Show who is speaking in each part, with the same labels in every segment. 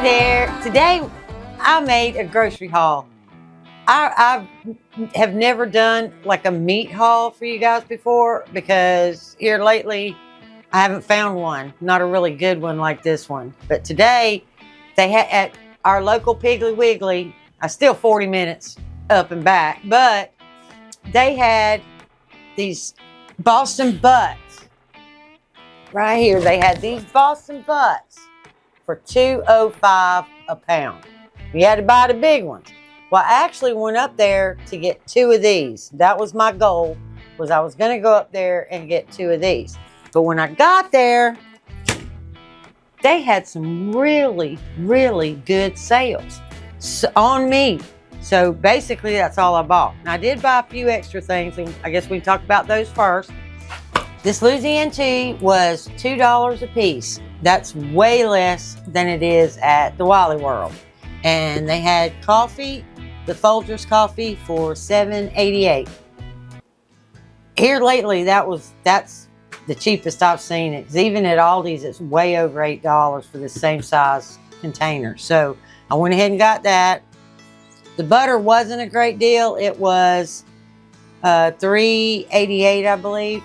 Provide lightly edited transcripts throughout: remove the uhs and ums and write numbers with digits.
Speaker 1: there. Today I made a grocery haul. I have never done like a meat haul for you guys before because here lately I haven't found one, not a really good one like this one. But today they had at our local Piggly Wiggly, I still 40 minutes up and back, but they had these Boston butts right here. They had these Boston butts for $2.05 a pound. You had to buy the big ones. Well, I actually went up there to get 2 of these. That was my goal, was I was going to go up there and get 2 of these. But when I got there, they had some really, really good sales on meat. So basically, that's all I bought. Now, I did buy a few extra things, and I guess we can talk about those first. This Louisiana tea was $2 a piece. That's way less than it is at the Wally World. And they had coffee, the Folgers coffee, for $7.88. Here lately, that's the cheapest I've seen it. 'Cause even at Aldi's, it's way over $8 for the same size container. So I went ahead and got that. The butter wasn't a great deal. It was $3.88, I believe.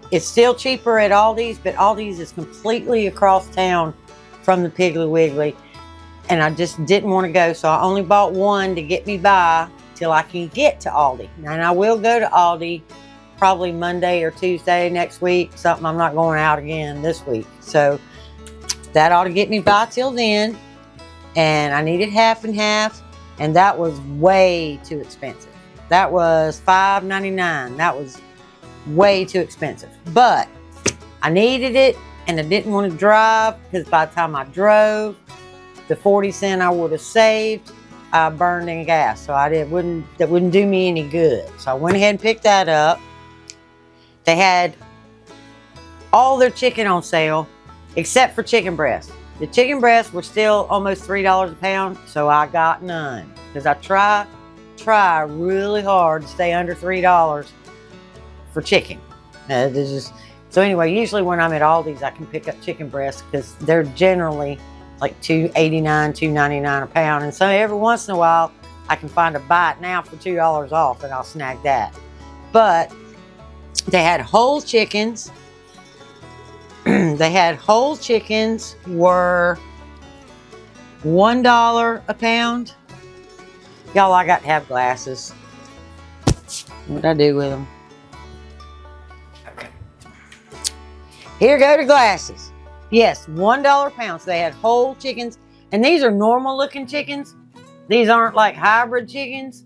Speaker 1: It's still cheaper at Aldi's, but Aldi's is completely across town from the Piggly Wiggly. And I just didn't want to go, so I only bought one to get me by till I can get to Aldi. And I will go to Aldi probably Monday or Tuesday next week. Something I'm not going out again this week. So that ought to get me by till then. And I needed half and half, and that was way too expensive. That was $5.99. That was way too expensive. But I needed it, and I didn't want to drive because by the time I drove, the 40 cents I would have saved, I burned in gas. So that wouldn't do me any good. So I went ahead and picked that up. They had all their chicken on sale except for chicken breasts. The chicken breasts were still almost $3 a pound, so I got none. Because I try really hard to stay under $3 for chicken. So anyway, usually when I'm at Aldi's, I can pick up chicken breasts because they're generally like $2.89, $2.99 a pound. And so every once in a while, I can find a bite now for $2 off, and I'll snag that. But they had whole chickens. They had whole chickens were $1 a pound. Y'all, I got to have glasses. What'd I do with them? Okay. Here go the glasses. Yes, $1 a pound. So they had whole chickens. And these are normal looking chickens. These aren't like hybrid chickens.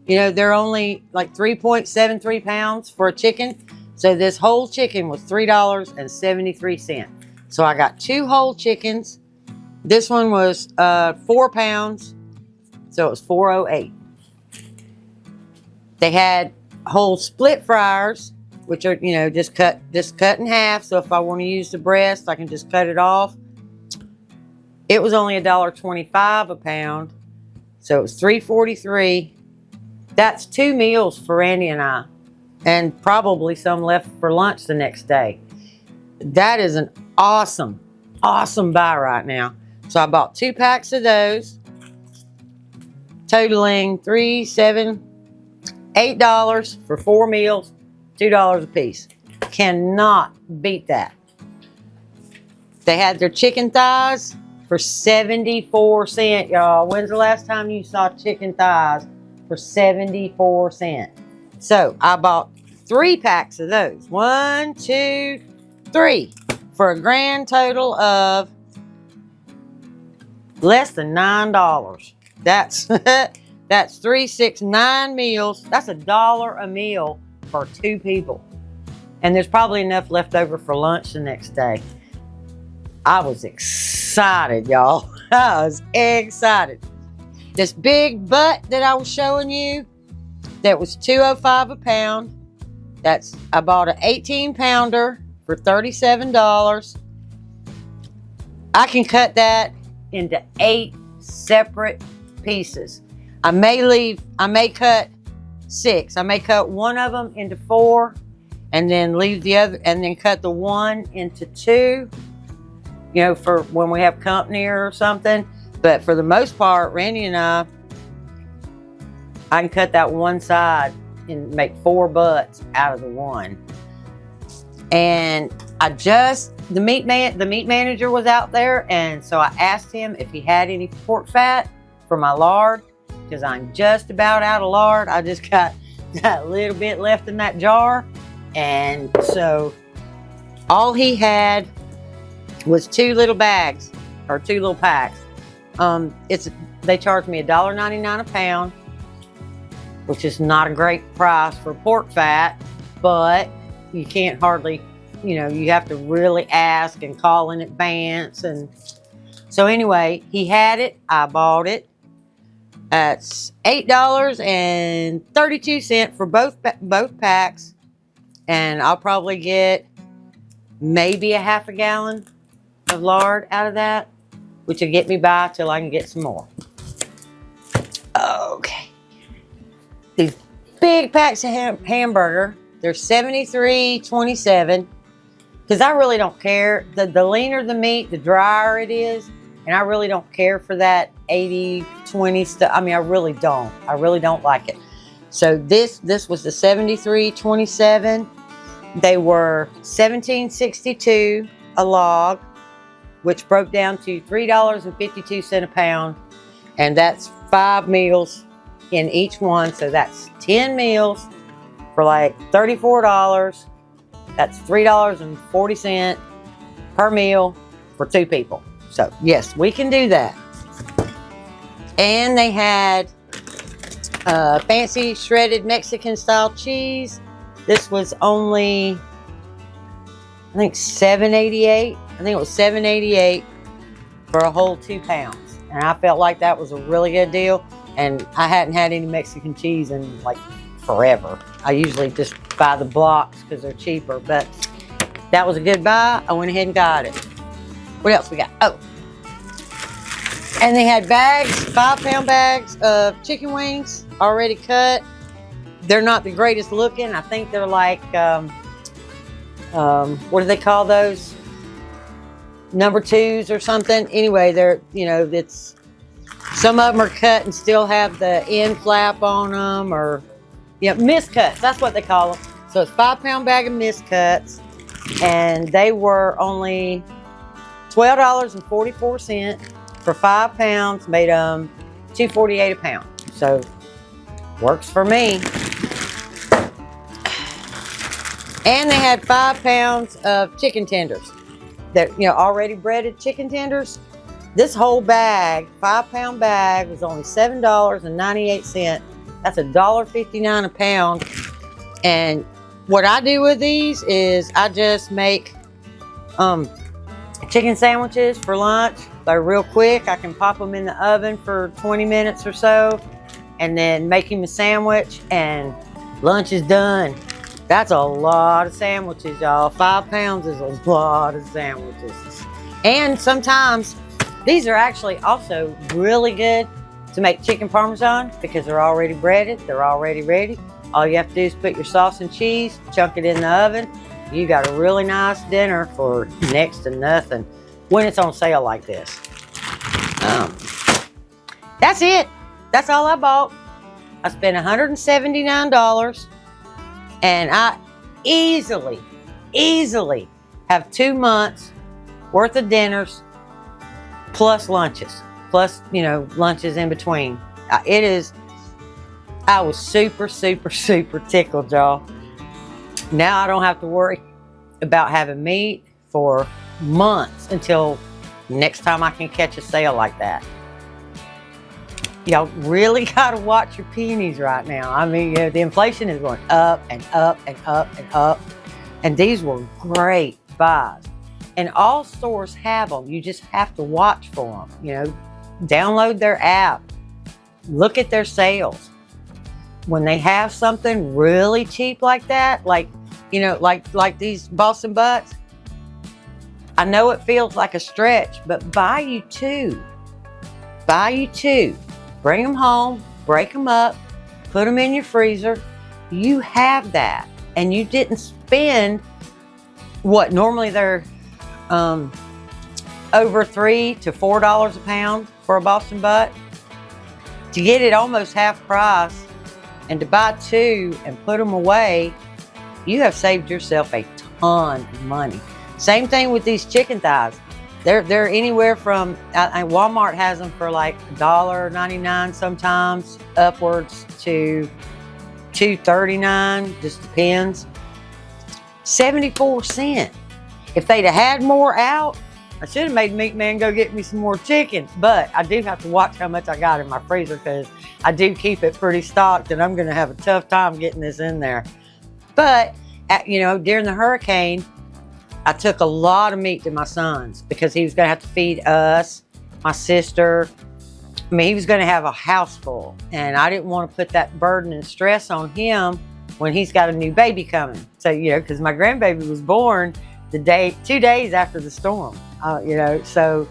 Speaker 1: You know, they're only like 3.73 pounds for a chicken. So this whole chicken was $3.73. So I got 2 whole chickens. This one was 4 pounds. So it was $4.08. They had whole split fryers, which are, you know, just cut in half. So if I want to use the breast, I can just cut it off. It was only $1.25 a pound. So it was $3.43. That's 2 meals for Randy and I. And probably some left for lunch the next day. That is an awesome, awesome buy right now. So I bought 2 packs of those, totaling $3, $7, $8 for 4 meals, $2 a piece. Cannot beat that. They had their chicken thighs for 74 cents, y'all. When's the last time you saw chicken thighs for 74 cents? So I bought 3 packs of those. 1, 2, 3. For a grand total of less than $9. That's 3, 6, 9 meals. That's $1 a meal for 2 people. And there's probably enough left over for lunch the next day. I was excited, y'all. I was excited. This big butt that I was showing you, that was $2.05 a pound. I bought an 18-pounder for $37. I can cut that into 8 separate pieces. I may cut 6. I may cut one of them into 4 and then leave the other, and then cut the one into 2. you know, for when we have company or something. But for the most part, Randy and I can cut that one side and make 4 butts out of the one. And the meat manager was out there, and so I asked him if he had any pork fat for my lard, because I'm just about out of lard. I just got a little bit left in that jar. And so all he had was 2 little bags, or 2 little packs. They charged me $1.99 a pound, which is not a great price for pork fat, but you can't hardly, you know, you have to really ask and call in advance. And so anyway, he had it. I bought it. That's $8.32 for both packs. And I'll probably get maybe a half a gallon of lard out of that, which will get me by till I can get some more. Okay. These big packs of hamburger, they're $73.27, because I really don't care. The leaner the meat, the drier it is, and I really don't care for that 80-20 stuff. I mean, I really don't like it. So this was the $73.27. They were $17.62 a log, which broke down to $3.52 a pound, and that's 5 meals in each one. So that's 10 meals for like $34. That's $3.40 per meal for 2 people. So yes, we can do that. And they had fancy shredded Mexican style cheese. This was only, I think, $7.88. I think it was $7.88 for a whole 2 pounds. And I felt like that was a really good deal. And I hadn't had any Mexican cheese in like forever. I usually just buy the blocks because they're cheaper, but that was a good buy. I went ahead and got it. What else we got? Oh, and they had bags, 5-pound bags of chicken wings already cut. They're not the greatest looking. I think they're like, what do they call those? Number 2s or something. Anyway, they're, you know, it's, some of them are cut and still have the end flap on them, or, you know, miscuts. That's what they call them. So it's 5-pound bag of miscuts, and they were only $12.44 for 5 pounds. Made them $2.48 a pound. So works for me. And they had 5 pounds of chicken tenders. That, you know, already breaded chicken tenders. This whole bag, 5-pound bag, was only $7.98. That's $1.59 a pound. And what I do with these is I just make chicken sandwiches for lunch. They're real quick. I can pop them in the oven for 20 minutes or so, and then make him a sandwich, and lunch is done. That's a lot of sandwiches, y'all. 5 pounds is a lot of sandwiches. And sometimes these are actually also really good to make chicken parmesan, because they're already breaded, they're already ready. All you have to do is put your sauce and cheese, chunk it in the oven. You got a really nice dinner for next to nothing when it's on sale like this. That's it. That's all I bought. I spent $179, and I easily have 2 months worth of dinners plus lunches, plus, you know, lunches in between. I was super tickled, y'all. Now I don't have to worry about having meat for months until next time I can catch a sale like that. Y'all really got to watch your pennies right now. I mean, you know, the inflation is going up and up and up and up. And these were great buys. And all stores have them. You just have to watch for them. You know, download their app. Look at their sales. When they have something really cheap like that, like, you know, like these Boston butts, I know it feels like a stretch, but buy you 2. Buy you 2. Bring them home, break them up, put them in your freezer. You have that. And you didn't spend what normally they're over $3 to $4 a pound for a Boston butt. To get it almost half price and to buy 2 and put them away, you have saved yourself a ton of money. Same thing with these chicken thighs. They're anywhere from, Walmart has them for like $1.99 sometimes, upwards to $2.39, just depends. 74 cents. If they'd have had more out, I should have made Meat Man go get me some more chicken, but I do have to watch how much I got in my freezer because I do keep it pretty stocked and I'm gonna have a tough time getting this in there. But, during the hurricane, I took a lot of meat to my sons because he was gonna have to feed us, my sister. I mean, he was gonna have a house full and I didn't want to put that burden and stress on him when he's got a new baby coming. So, because my grandbaby was born 2 days after the storm. So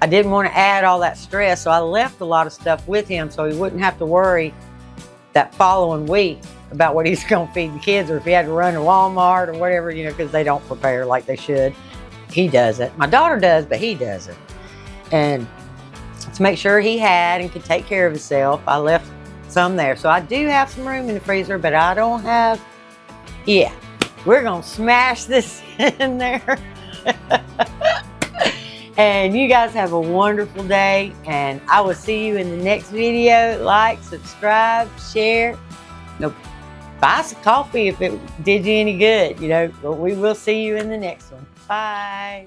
Speaker 1: I didn't want to add all that stress. So I left a lot of stuff with him so he wouldn't have to worry that following week about what he's going to feed the kids, or if he had to run to Walmart or whatever, because they don't prepare like they should. He doesn't. My daughter does, but he doesn't. And to make sure he had and could take care of himself, I left some there. So I do have some room in the freezer, but I don't have, we're going to smash this in there. And you guys have a wonderful day, and I will see you in the next video. Like, subscribe, share. Buy some coffee if it did you any good, but we will see you in the next one. Bye.